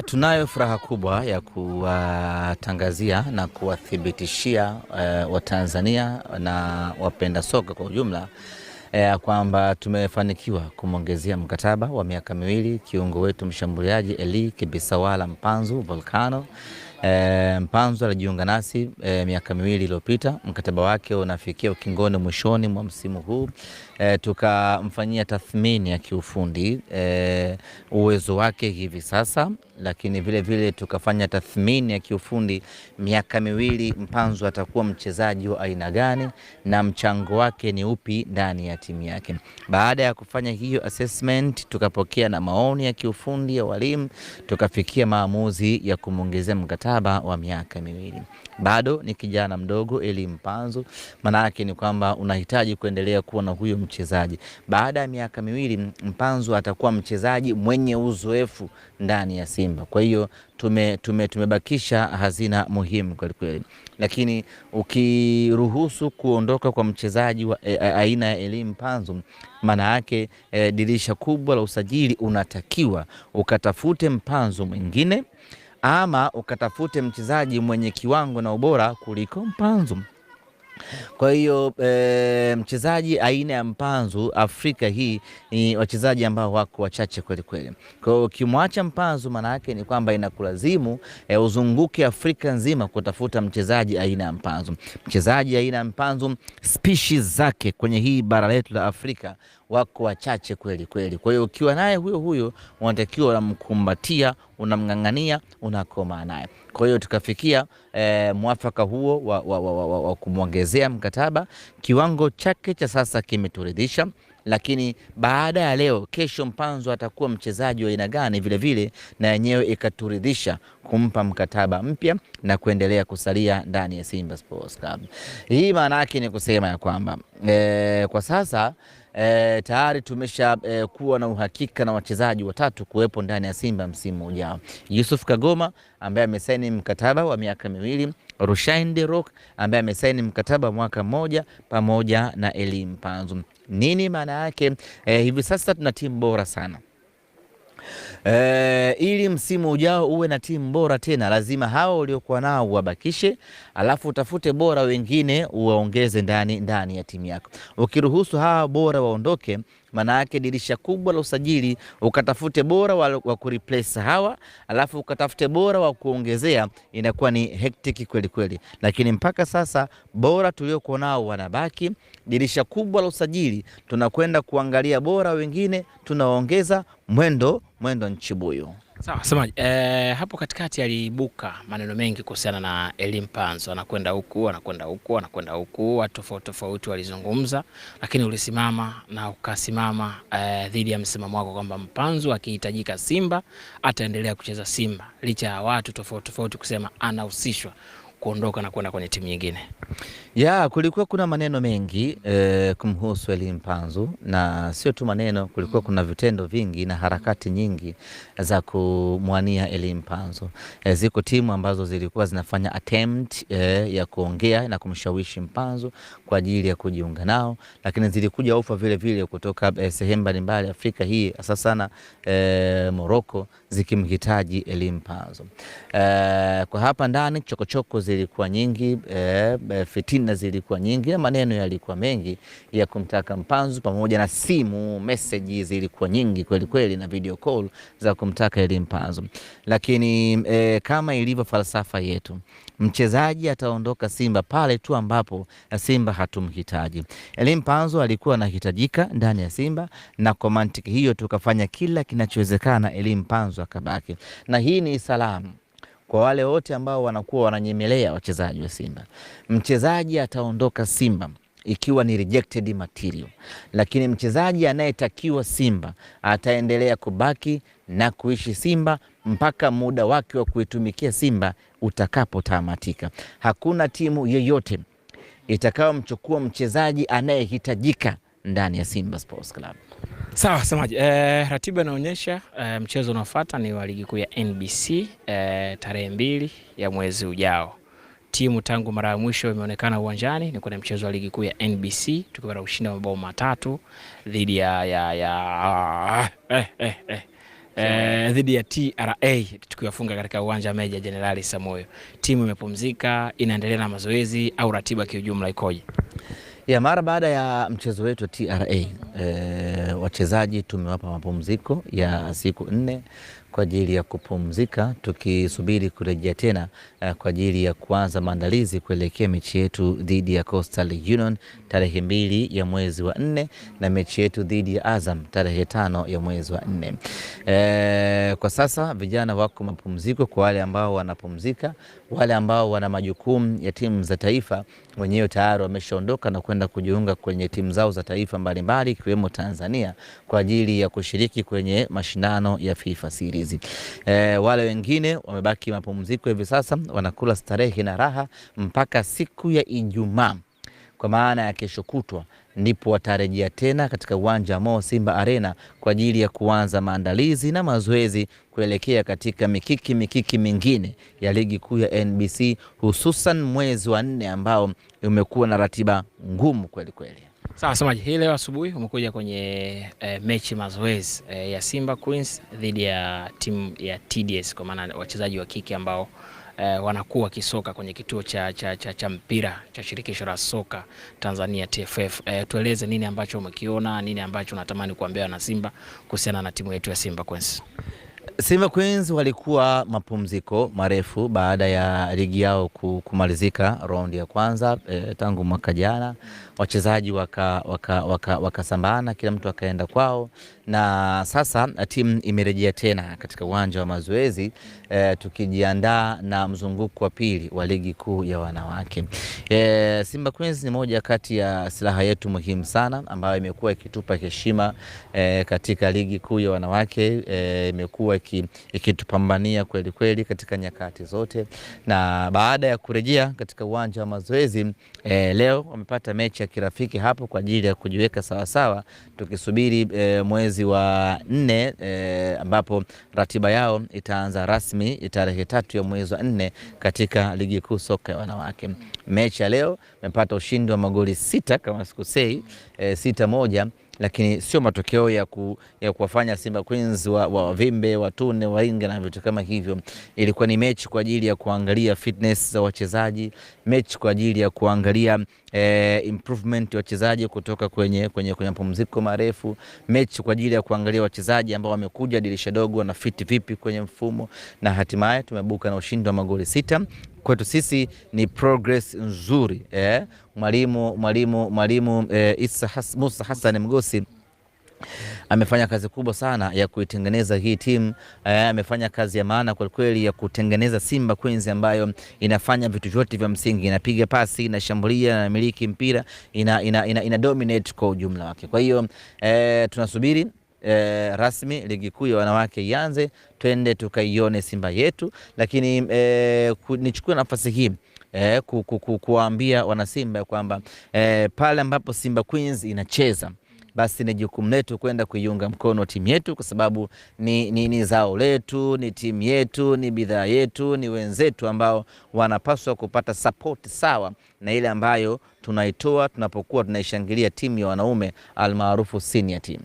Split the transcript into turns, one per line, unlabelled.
Tunayo furaha kubwa ya kuwatangazia na kuwathibitishia Watanzania na wapenda soka kwa ujumla kwamba tumefanikiwa kumongezea mkataba wa miaka 2 kiungo wetu mshambuliaji Eli Kibisawala Mpanzu Volcano. Mpanzu alijiunga nasi miaka 2 iliyopita. Mkataba wake unafikia ukingoni mwishoni mwa msimu huu. Tukamfanyia tathmini ya kiufundi uwezo wake hivi sasa, lakini vile vile tukafanya tathmini ya kiufundi miaka 2 Mpanzu atakuwa mchezaji wa aina gani na mchango wake ni upi ndani ya timu yake. Baada ya kufanya hiyo assessment, tukapokea na maoni ya kiufundi ya walimu, tukafikia maamuzi ya kumongezea mkataba wa miaka 2. Bado ni kijana mdogo Eli Mpanzu, maana yake ni kwamba unahitaji kuendelea kuwa na huyo mchezaji. Baada ya miaka 2 Mpanzu atakuwa mchezaji mwenye uzoefu ndani ya Simba. Kwa hiyo tumebakisha hazina muhimu kwa kweli. Lakini ukiruhusu kuondoka kwa mchezaji wa aina ya Eli Mpanzu, maana yake dirisha kubwa la usajili unatakiwa ukatafute Mpanzu mwingine ama ukatafute mchezaji mwenye kiwango na ubora kuliko Mpanzu. Kwa hiyo mchezaji aina ya Mpanzu Afrika hii ni wachezaji ambao wako wachache kweli kweli. Kwa hiyo ukimwacha Mpanzu, maana yake ni kwamba inakulazimu uzunguke Afrika nzima kutafuta mchezaji aina ya Mpanzu. Mchezaji aina ya Mpanzu species zake kwenye hii bara letu la Afrika wako wachache kweli kweli. Kwa hiyo ukiwa naye huyo unatakiwa unamkumbatia, unamngangania, unakoma naye. Kwa hiyo tukafikia mwafaka huo wa kumwongezea mkataba. Kiwango chake cha sasa kimeturidhisha, lakini baada ya leo, kesho Mpanzu atakuwa mchezaji wa aina gani vile vile na yenyewe ikaturidhisha kumpa mkataba mpya na kuendelea kusalia ndani ya Simba Sports Club. Hii maana yake ni kusema ya kwamba kwa sasa tayari tumesha kuwa na uhakika na wachezaji 3 kuwepo ndani ya Simba msimu ujao. Yusuf Kagoma ambaye amesaini mkataba wa miaka 2, Rushain De Rock ambaye amesaini mkataba wa mwaka 1 pamoja na Eli Mpanzu. Nini maana yake? Hivi sasa tuna timu bora sana. Ili msimu ujao uwe na timu bora tena, lazima hao waliokuwa nao wabakishe, alafu utafute bora wengine uwaongeze ndani ya timu yako. Ukiruhusu hawa bora waondoke, maana yake dirisha kubwa la usajili ukatafute bora wa kureplace hawa, alafu ukatafute bora wa kuongezea, inakuwa ni hectic kweli kweli. Lakini mpaka sasa bora tuliokuwa nao wanabaki. Dirisha kubwa la usajili tunakwenda kuangalia bora wengine, tunaongeza mwendo Nchibuyu.
Sawa, semaji. Hapo katikati aliibuka maneno mengi kuhusiana na Eli Mpanzu, anakwenda huku, watu tofauti walizungumza, lakini ulisimama na ukasimama dhidi ya msimamo wako kwamba Mpanzu akihitajika Simba ataendelea kucheza Simba, licha ya watu tofauti kusema anahusishwa kuondoka na kwenda kwenye timu nyingine.
Kulikuwa kuna maneno mengi kumhusu Eli Mpanzu, na sio tu maneno, kulikuwa kuna vitendo vingi na harakati nyingi za kumwania Eli Mpanzu. Ziko timu ambazo zilikuwa zinafanya attempt ya kuongea na kumshawishi Mpanzu kwa ajili ya kujiunga nao, lakini zilikuja ofa vile vile kutoka sehemu mbalimbali Afrika hii, hasa sana Morocco, zikimhitaji Eli Mpanzu. Kwa hapa ndani chokochoko zilikuwa nyingi, fitina zilikuwa nyingi na maneno yalikuwa mengi ya kumtaka Mpanzu, pamoja na simu message zilikuwa nyingi kweli kweli na video call za kumtaka Eli Mpanzu. Lakini kama ilivyo falsafa yetu, mchezaji ataondoka Simba pale tu ambapo Simba hatumhitaji. Eli Mpanzu alikuwa anahitajika ndani ya Simba, na kwa mantiki hiyo tukafanya kila kinachowezekana Eli Mpanzu akabaki. Na hii ni salamu kwa wale wote ambao wanakuwa wananyemelea wachezaji wa Simba. Mchezaji ataondoka Simba ikiwa ni rejected material, lakini mchezaji anayetakiwa Simba ataendelea kubaki na kuishi Simba mpaka muda wake wa kuitumikia Simba utakapotamatika. Hakuna timu yoyote itakayomchukua mchezaji anayehitajika ndani ya Simba Sports Club.
Sawa, semaji. Ratiba inaonyesha mchezo unaofuata ni wa ligi kuu ya NBC tarehe 2 ya mwezi ujao. Timu tangu mara ya mwisho imeonekana uwanjani ni kwenye mchezo wa ligi kuu ya NBC, tukipata ushindi wa mabao 3 dhidi ya dhidi ya TRA tukiwafunga katika uwanja wa Meja Jenerali Samoyo. Timu imepumzika, inaendelea na mazoezi au ratiba kiujumla ikoje?
Ya mara baada ya mchezo wetu wa TRA wachezaji tumewapa mapumziko ya siku 4 kwa ajili ya kupumzika, tukisubiri kurejea tena kwa ajili ya kuanza maandalizi kuelekea mechi yetu dhidi ya Coastal Union tarehe 2 ya mwezi wa 4 na mechi yetu dhidi ya Azam tarehe 5 ya mwezi wa 4. Kwa sasa vijana wako mapumziko. Kwa wale ambao wanapumzika, wale ambao wana majukumu ya timu za taifa wenyewe tayari wameshaondoka na kwenda kujiunga kwenye timu zao za taifa mbalimbali ikiwemo Tanzania kwa ajili ya kushiriki kwenye mashindano ya FIFA Series. Wale wengine wamebaki mapumziko hivi sasa, wanakula starehe na raha mpaka siku ya Ijumaa, kwa maana ya kesho kutwa ndipo watarejea tena katika uwanja Mo Simba Arena kwa ajili ya kuanza maandalizi na mazoezi kuelekea katika mikiki mingine ya ligi kuu ya NBC, hususan mwezi wa 4 ambao umekuwa na ratiba ngumu kweli kweli.
Sawa semaji, hii leo asubuhi umekuja kwenye mechi mazoezi ya Simba Queens dhidi ya timu ya TDS, kwa maana wachezaji wa kike ambao wanakuwa kisoka kwenye kituo cha mpira cha shirikisho la soka Tanzania TFF. Tueleze nini ambacho umekiona, nini ambacho unatamani kuambia na Simba kuhusiana na timu yetu ya Simba Queens.
Simba Queens walikuwa mapumziko marefu baada ya ligi yao kumalizika raundi ya kwanza tangu mwaka jana. Wachezaji wakasambana, kila mtu akaenda kwao, na sasa timu imerejea tena katika uwanja wa mazoezi tukijiandaa na mzunguko wa pili wa ligi kuu ya wanawake. Simba Queens ni moja kati ya silaha yetu muhimu sana ambayo imekuwa ikitupa heshima katika ligi kuu ya wanawake, imekuwa ikitupambania kweli kweli katika nyakati zote, na baada ya kurejea katika uwanja wa mazoezi leo wamepata mechi ya kirafiki hapo kwa ajili ya kujiweka sawasawa, tukisubiri mwezi wa 4 ambapo ratiba yao itaanza rasmi tarehe 3 ya mwezi wa 4 katika ligi kuu soka ya wanawake. Mechi ya leo imepata ushindi wa magoli 6 kama sikosei, 6-1, lakini sio matokeo ya kuwafanya Simba Queens wavimbe, watune, wainge na vitu kama hivyo. Ilikuwa ni mechi kwa ajili ya kuangalia fitness za wachezaji, mechi kwa ajili ya kuangalia improvement ya wachezaji kutoka kwenye mapumziko marefu, mechi kwa ajili ya kuangalia wachezaji ambao wamekuja dirisha dogo na fit vipi kwenye mfumo, na hatimaye tumebuka na ushindi wa magoli 6. Kwetu sisi ni progress nzuri. Mwalimu Musa Hassan Mgosi amefanya kazi kubwa sana ya kuitengeneza hii timu. Amefanya kazi ya maana kwa kweli ya kutengeneza Simba Queens ambayo inafanya vitu vyote vya msingi, inapiga pasi, inashambulia, na miliki mpira, ina dominate kwa ujumla wake. Kwa hiyo tunasubiri rasmi ligi kuu ya wanawake ianze, twende tukaione Simba yetu. Lakini nichukue nafasi hii kuwaambia wana Simba kwamba pale ambapo Simba Queens inacheza, basi ni jukumu letu kwenda kuiunga mkono timu yetu, kwa sababu ni zao letu, ni timu yetu, ni bidhaa yetu, ni wenzetu ambao wanapaswa kupata support sawa na ile ambayo tunaitoa tunapokuwa tunaishangilia timu ya wanaume almaarufu senior team.